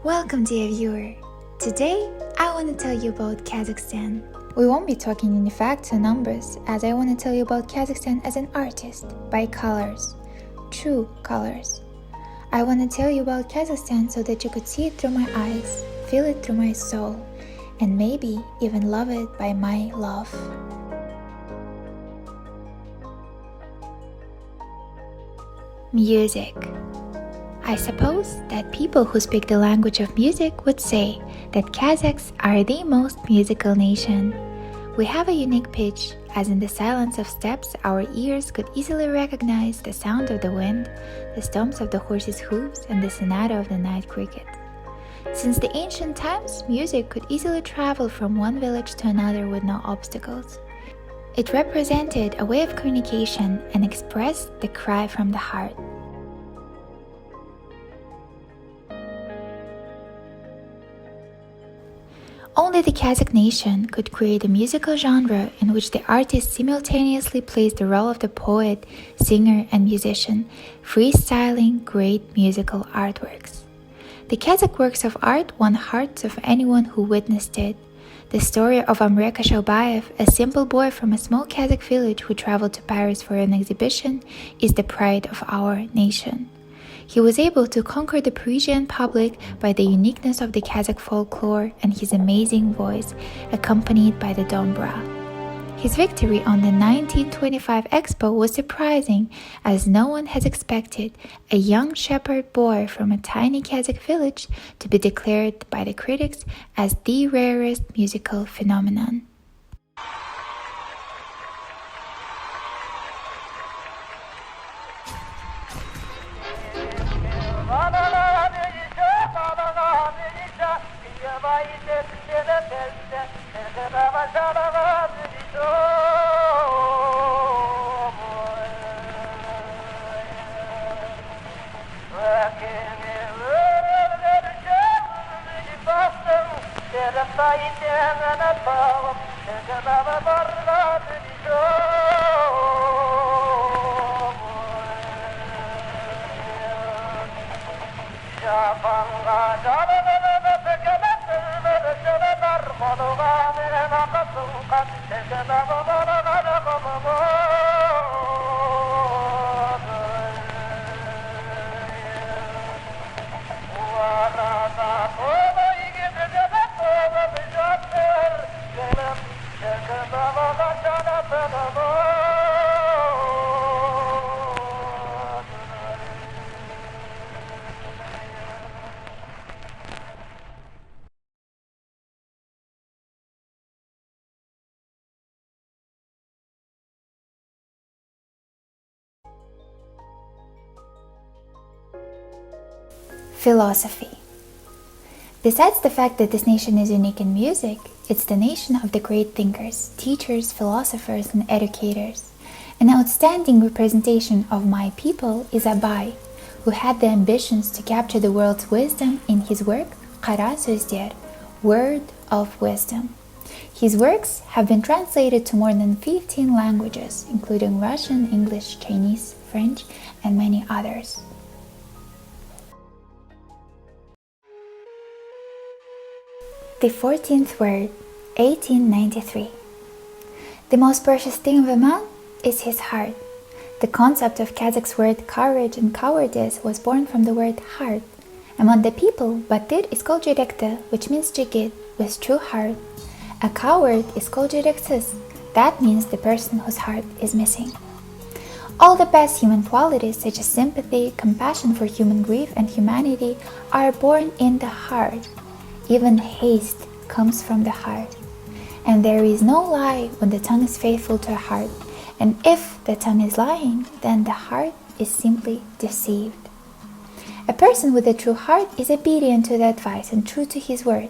Welcome, dear viewer. Today, I want to tell you about Kazakhstan. We won't be talking in facts and numbers, as I want to tell you about Kazakhstan as an artist, by colors, true colors. I want to tell you about Kazakhstan so that you could see it through my eyes, feel it through my soul, and maybe even love it by my love. Music. I suppose that people who speak the language of music would say that Kazakhs are the most musical nation. We have a unique pitch, as in the silence of steps our ears could easily recognize the sound of the wind, the stomps of the horse's hooves, and the sonata of the night cricket. Since the ancient times, music could easily travel from one village to another with no obstacles. It represented a way of communication and expressed the cry from the heart. Only the Kazakh nation could create a musical genre in which the artist simultaneously plays the role of the poet, singer, and musician, freestyling great musical artworks. The Kazakh works of art won hearts of anyone who witnessed it. The story of Amrek Ashabayev, a simple boy from a small Kazakh village who traveled to Paris for an exhibition, is the pride of our nation. He was able to conquer the Parisian public by the uniqueness of the Kazakh folklore and his amazing voice, accompanied by the dombra. His victory on the 1925 Expo was surprising, as no one has expected a young shepherd boy from a tiny Kazakh village to be declared by the critics as the rarest musical phenomenon. Philosophy. Besides the fact that this nation is unique in music, it's the nation of the great thinkers, teachers, philosophers, and educators. An outstanding representation of my people is Abay, who had the ambitions to capture the world's wisdom in his work Qara Sözler, Word of Wisdom. His works have been translated to more than 15 languages, including Russian, English, Chinese, French, and many others. The 14th word, 1893. The most precious thing of a man is his heart. The concept of Kazakh's word courage and cowardice was born from the word heart. Among the people, Batyr is called Jirekte, which means jigit, with true heart. A coward is called Jireksiz. That means the person whose heart is missing. All the best human qualities, such as sympathy, compassion for human grief, and humanity, are born in the heart. Even haste comes from the heart. And there is no lie when the tongue is faithful to the heart. And if the tongue is lying, then the heart is simply deceived. A person with a true heart is obedient to the advice and true to his word.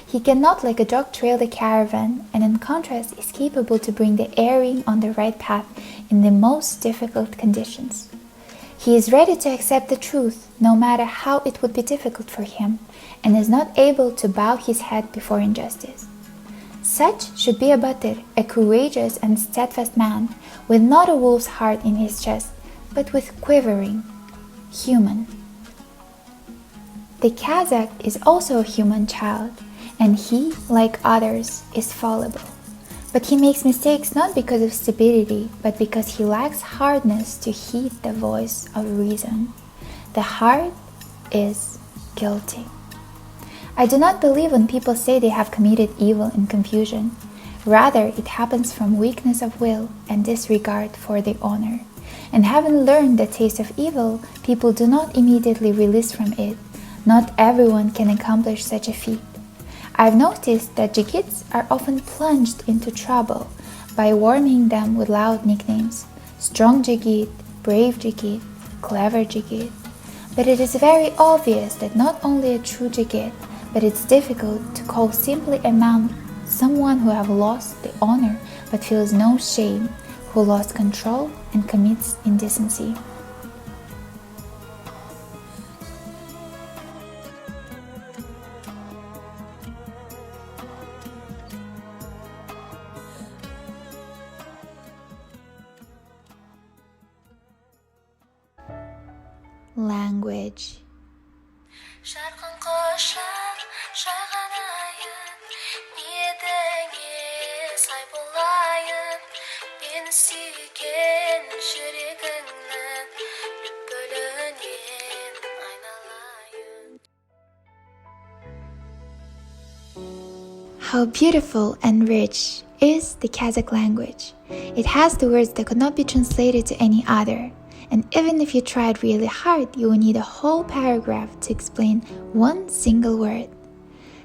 He cannot like a dog trail the caravan, and in contrast is capable to bring the erring on the right path in the most difficult conditions. He is ready to accept the truth, no matter how it would be difficult for him, and is not able to bow his head before injustice. Such should be a Batyr, a courageous and steadfast man, with not a wolf's heart in his chest, but with quivering, human. The Kazakh is also a human child, and he, like others, is fallible. But he makes mistakes not because of stupidity, but because he lacks hardness to heed the voice of reason. The heart is guilty. I do not believe when people say they have committed evil in confusion. Rather, it happens from weakness of will and disregard for the honor. And having learned the taste of evil, people do not immediately release from it. Not everyone can accomplish such a feat. I've noticed that Jigiits are often plunged into trouble by warming them with loud nicknames: strong Jigiit, brave Jigiit, clever Jigiit. But it is very obvious that not only a true Jigiit, but it's difficult to call simply a man someone who have lost the honor but feels no shame, who lost control and commits indecency. Language. How beautiful and rich is the Kazakh language. It has the words that could not be translated to any other. And even if you tried really hard, you will need a whole paragraph to explain one single word.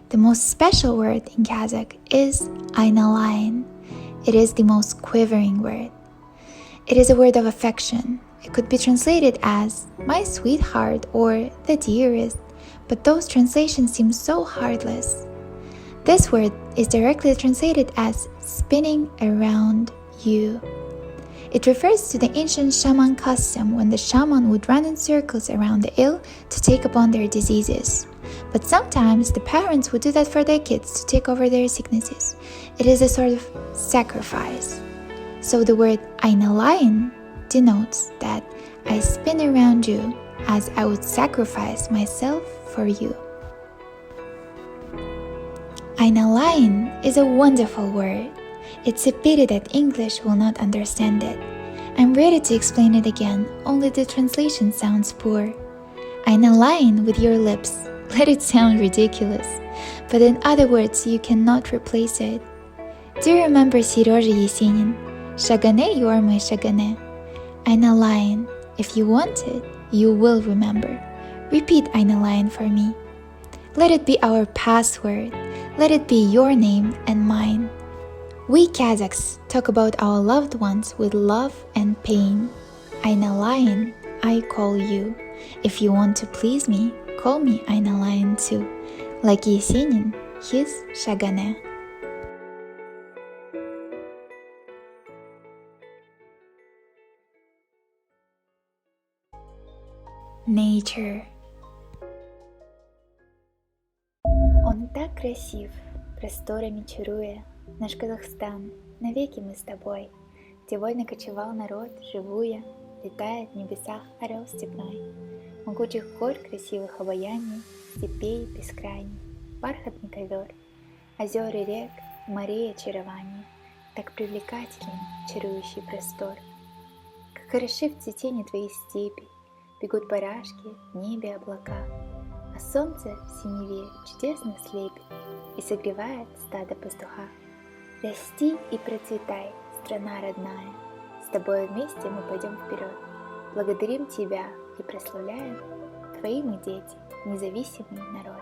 The most special word in Kazakh is aynalayn. It is the most quivering word. It is a word of affection. It could be translated as my sweetheart or the dearest, but those translations seem so heartless. This word is directly translated as spinning around you. It refers to the ancient shaman custom when the shaman would run in circles around the ill to take upon their diseases. But sometimes the parents would do that for their kids to take over their sicknesses. It is a sort of sacrifice. So the word aynalayn denotes that I spin around you as I would sacrifice myself for you. Aynalayn is a wonderful word. It's a pity that English will not understand it. I'm ready to explain it again, only the translation sounds poor. Aynalayn with your lips. Let it sound ridiculous. But in other words, you cannot replace it. Do you remember Serozha Yesenin? Shagane, you are my Shagane. Aynalayn. If you want it, you will remember. Repeat Aynalayn for me. Let it be our password. Let it be your name and mine. We Kazakhs talk about our loved ones with love and pain. Aynalayn, I call you. If you want to please me, call me Aynalayn too. Like Yesenin, his Shagane. Nature. Он так красив, просторами чаруя, наш Казахстан, навеки мы с тобой, где вольно кочевал народ, живуя, летает в небесах орел степной, могучих гор красивых обаяний, степей бескрайний, бархатный ковер, озер и рек, морей очарование, так привлекателен чарующий простор. Как хороши в цветении твои степи, бегут барашки, в небе облака, а солнце в синеве чудесно слепит и согревает стадо пастуха. Расти и процветай, страна родная, с тобой вместе мы пойдем вперед. Благодарим тебя и прославляем, твои мы дети, независимый народ.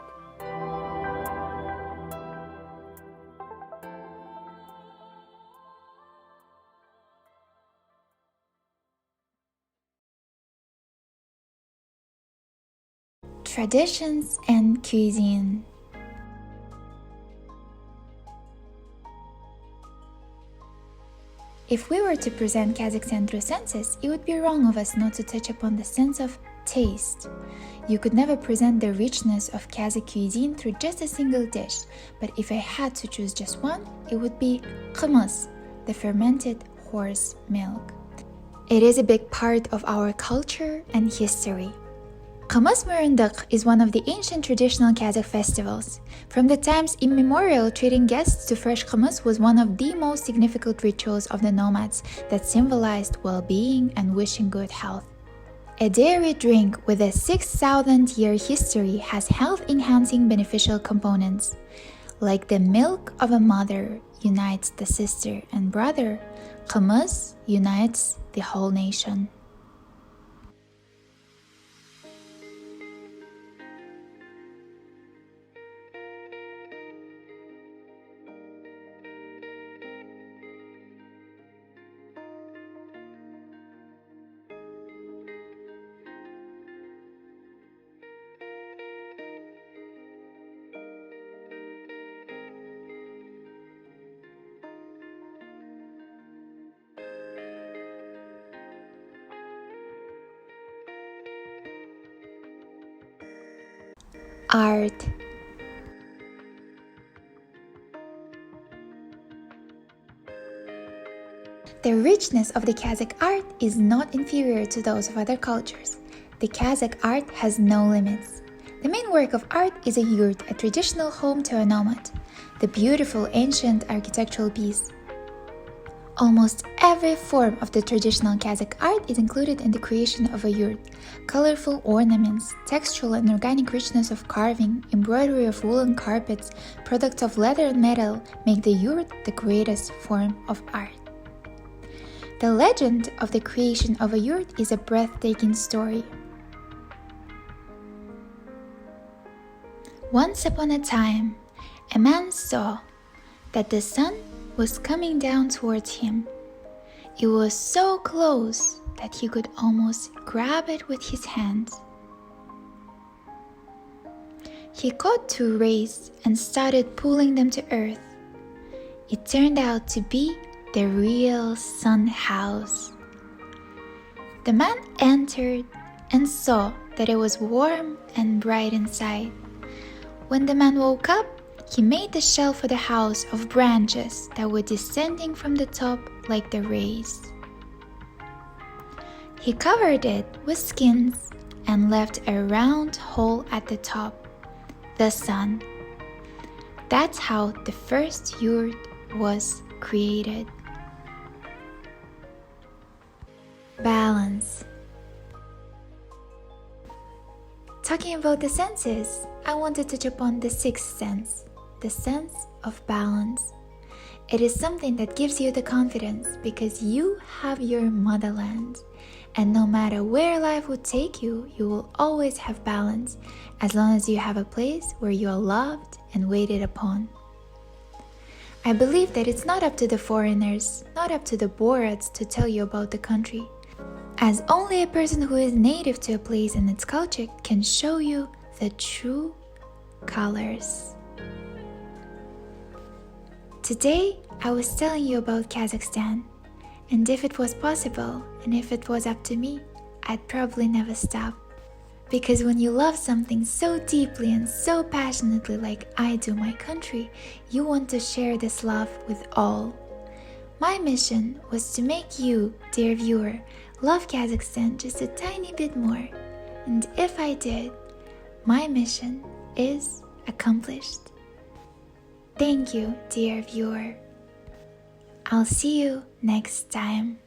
Traditions and cuisine. If we were to present Kazakhstan through senses, it would be wrong of us not to touch upon the sense of taste. You could never present the richness of Kazakh cuisine through just a single dish, but if I had to choose just one, it would be qymyz, the fermented horse milk. It is a big part of our culture and history. Khamas Murundaq is one of the ancient traditional Kazakh festivals. From the times immemorial, treating guests to fresh khamas was one of the most significant rituals of the nomads that symbolized well-being and wishing good health. A dairy drink with a 6,000-year history has health-enhancing beneficial components. Like the milk of a mother unites the sister and brother, khamas unites the whole nation. Art. The richness of the Kazakh art is not inferior to those of other cultures. The Kazakh art has no limits. The main work of art is a yurt, a traditional home to a nomad, the beautiful ancient architectural piece. Almost every form of the traditional Kazakh art is included in the creation of a yurt. Colorful ornaments, textural and organic richness of carving, embroidery of woolen carpets, products of leather and metal make the yurt the greatest form of art. The legend of the creation of a yurt is a breathtaking story. Once upon a time, a man saw that the sun was coming down towards him. It was so close that he could almost grab it with his hands. He caught 2 rays and started pulling them to earth. It turned out to be the real sun house. The man entered and saw that it was warm and bright inside. When the man woke up, he made the shell for the house of branches that were descending from the top like the rays. He covered it with skins and left a round hole at the top, the sun. That's how the first yurt was created. Balance. Talking about the senses, I want to touch upon the 6th sense. The sense of balance. It is something that gives you the confidence because you have your motherland, and no matter where life would take you, you will always have balance as long as you have a place where you are loved and waited upon. I believe that it's not up to the foreigners, not up to the Borats to tell you about the country, as only a person who is native to a place and its culture can show you the true colors. Today, I was telling you about Kazakhstan, and if it was possible, and if it was up to me, I'd probably never stop. Because when you love something so deeply and so passionately like I do my country, you want to share this love with all. My mission was to make you, dear viewer, love Kazakhstan just a tiny bit more. And if I did, my mission is accomplished. Thank you, dear viewer. I'll see you next time.